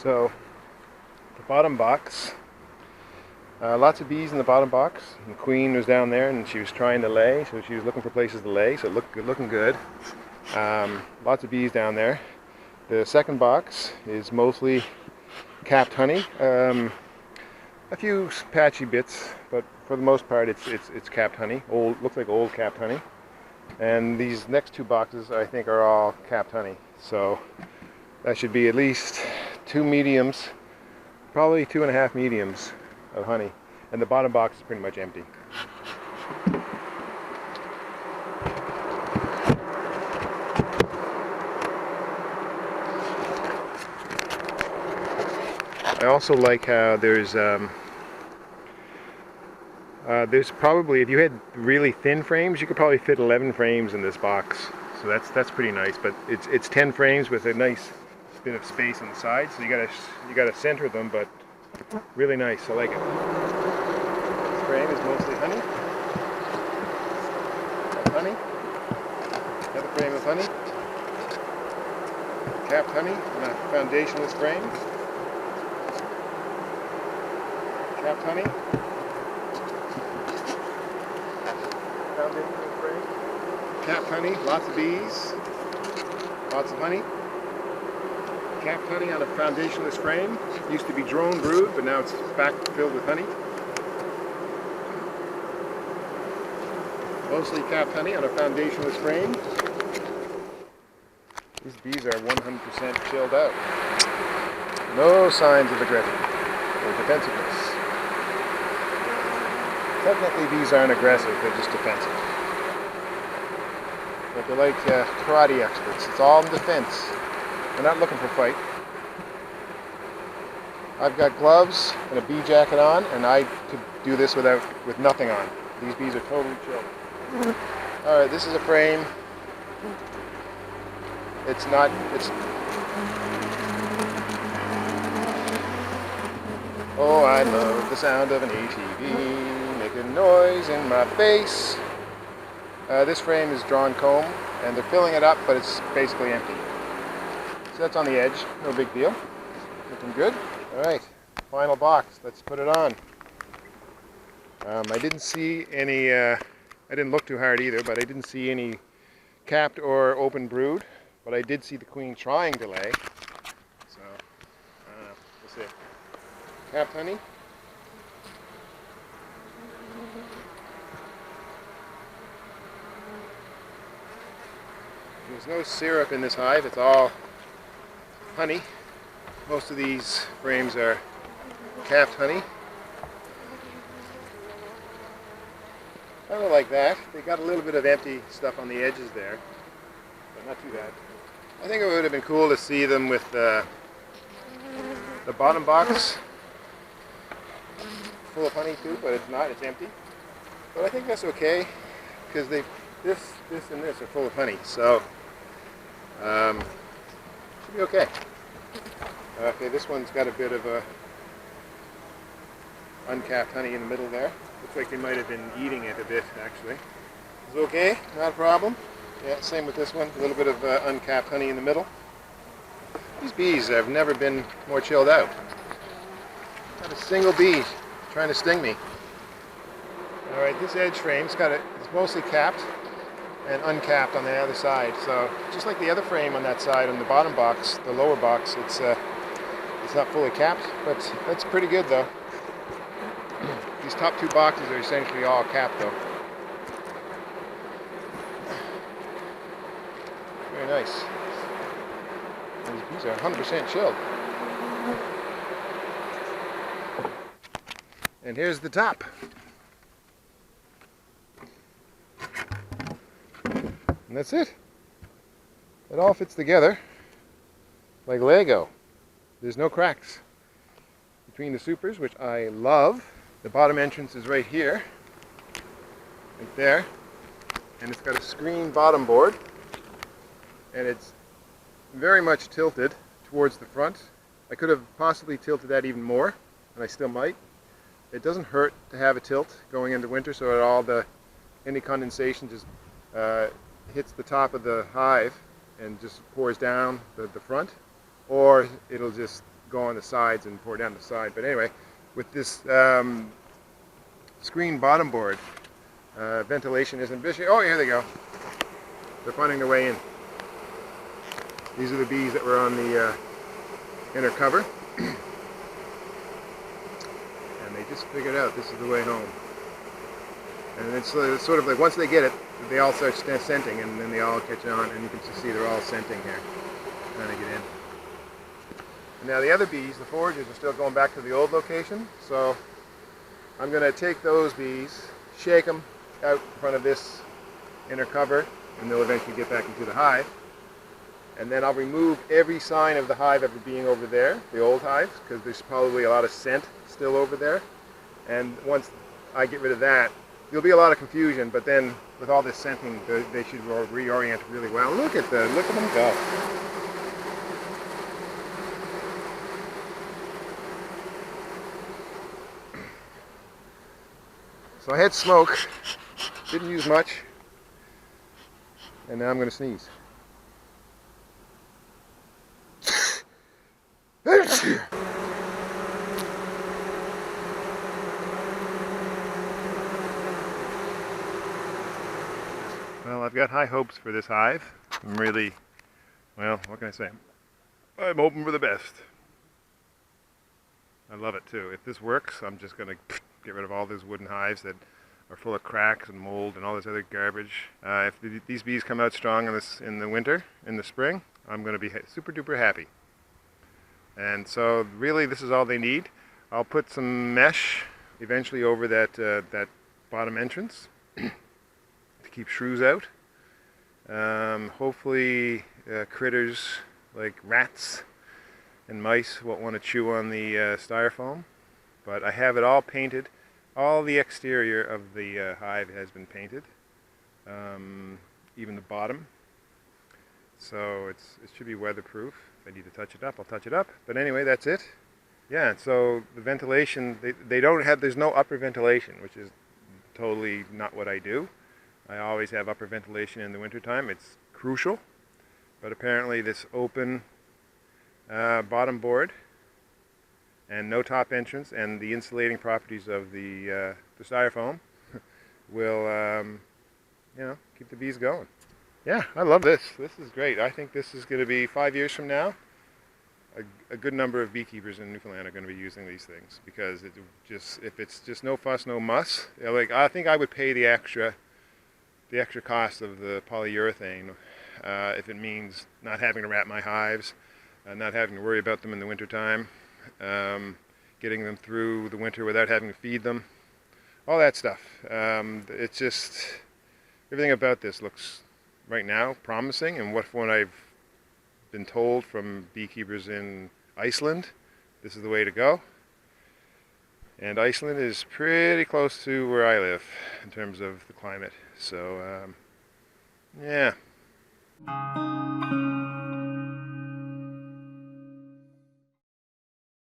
So the bottom box, lots of bees in the bottom box. The queen was down there and she was trying to lay, so she was looking for places to lay, so it looking good. Lots of bees down there. The second box is mostly capped honey. A few patchy bits, but for the most part it's capped honey. Looks like old capped honey. And these next two boxes I think are all capped honey. So that should be at least 2 mediums, probably 2.5 mediums of honey. And the bottom box is pretty much empty. I also like how there's probably, if you had really thin frames, you could probably fit 11 frames in this box. So that's pretty nice. But it's 10 frames with a nice bit of space on the side. So you gotta center them, but really nice. I like it. This frame is mostly honey. Honey. Another frame of honey. Capped honey on a foundationless frame. Capped honey. Foundationless frame. Capped honey. Lots of bees. Lots of honey. Capped honey on a foundationless frame. Used to be drone brood, but now it's back filled with honey. Mostly capped honey on a foundationless frame. These bees are 100% chilled out. No signs of aggression or defensiveness. Technically bees aren't aggressive, they're just defensive. But they're like karate experts. It's all in defense. They're not looking for fight. I've got gloves and a bee jacket on, and I could do this with nothing on. These bees are totally chilled. Alright, this is a frame. It's Oh, I love the sound of an ATV making noise in my face. This frame is drawn comb, and they're filling it up, but it's basically empty. So that's on the edge, no big deal. Looking good. Alright, final box, let's put it on. I didn't see any, I didn't look too hard either, but I didn't see any capped or open brood. But I did see the queen trying to lay. So, we'll see. Capped honey. There's no syrup in this hive, it's all honey. Most of these frames are capped honey. I don't like that. They got a little bit of empty stuff on the edges there, but not too bad. I think it would have been cool to see them with the bottom box full of honey too, but it's not, it's empty. But I think that's okay, because this and this are full of honey, so should be okay. Okay, this one's got a bit of a uncapped honey in the middle there. Looks like they might have been eating it a bit, actually. It's okay, not a problem. Yeah, same with this one. A little bit of uncapped honey in the middle. These bees have never been more chilled out. Not a single bee trying to sting me. Alright, this edge frame, it's mostly capped and uncapped on the other side. So just like the other frame on that side, on the bottom box, the lower box, it's not fully capped, but that's pretty good though. These top two boxes are essentially all capped though. Very nice. These bees are 100% chilled. And here's the top. And that's it. It all fits together like Lego. There's no cracks between the supers, which I love. The bottom entrance is right here, right there. And it's got a screen bottom board. And it's very much tilted towards the front. I could have possibly tilted that even more, and I still might. It doesn't hurt to have a tilt going into winter, so that any condensation just hits the top of the hive and just pours down the front, or it'll just go on the sides and pour down the side. But anyway, with this screen bottom board, ventilation isn't vicious. Oh, here they go. They're finding their way in. These are the bees that were on the inner cover. And they just figured out this is the way home. And it's sort of like once they get it, they all start scenting, and then they all catch on, and you can just see they're all scenting here, trying to get in. And now the other bees, the foragers, are still going back to the old location, so I'm going to take those bees, shake them out in front of this inner cover, and they'll eventually get back into the hive. And then I'll remove every sign of the hive ever being over there, the old hives, because there's probably a lot of scent still over there. And once I get rid of that, there'll be a lot of confusion, but then with all this scenting, they should reorient really well. Look at them go. So I had smoke, didn't use much, and now I'm going to sneeze. Well, I've got high hopes for this hive. I'm really, well, what can I say? I'm hoping for the best. I love it too. If this works, I'm just going to get rid of all those wooden hives that are full of cracks and mold and all this other garbage. If these bees come out strong in the winter, in the spring, I'm going to be super duper happy. And so really this is all they need. I'll put some mesh eventually over that bottom entrance to keep shrews out. Hopefully critters like rats and mice won't want to chew on the styrofoam. But I have it all painted. All the exterior of the hive has been painted, even the bottom. So it should be weatherproof. If I need to touch it up, I'll touch it up. But anyway, that's it. Yeah, so the ventilation, there's no upper ventilation, which is totally not what I do. I always have upper ventilation in the wintertime. It's crucial. But apparently this open bottom board and no top entrance and the insulating properties of the styrofoam will keep the bees going. Yeah, I love this. This is great. I think this is going to be 5 years from now. A good number of beekeepers in Newfoundland are going to be using these things because if it's just no fuss, no muss. I think I would pay the extra cost of the polyurethane if it means not having to wrap my hives, not having to worry about them in the wintertime, getting them through the winter without having to feed them, all that stuff. It's just everything about this looks right now promising, and what I've been told from beekeepers in Iceland, this is the way to go. And Iceland is pretty close to where I live in terms of the climate, so yeah.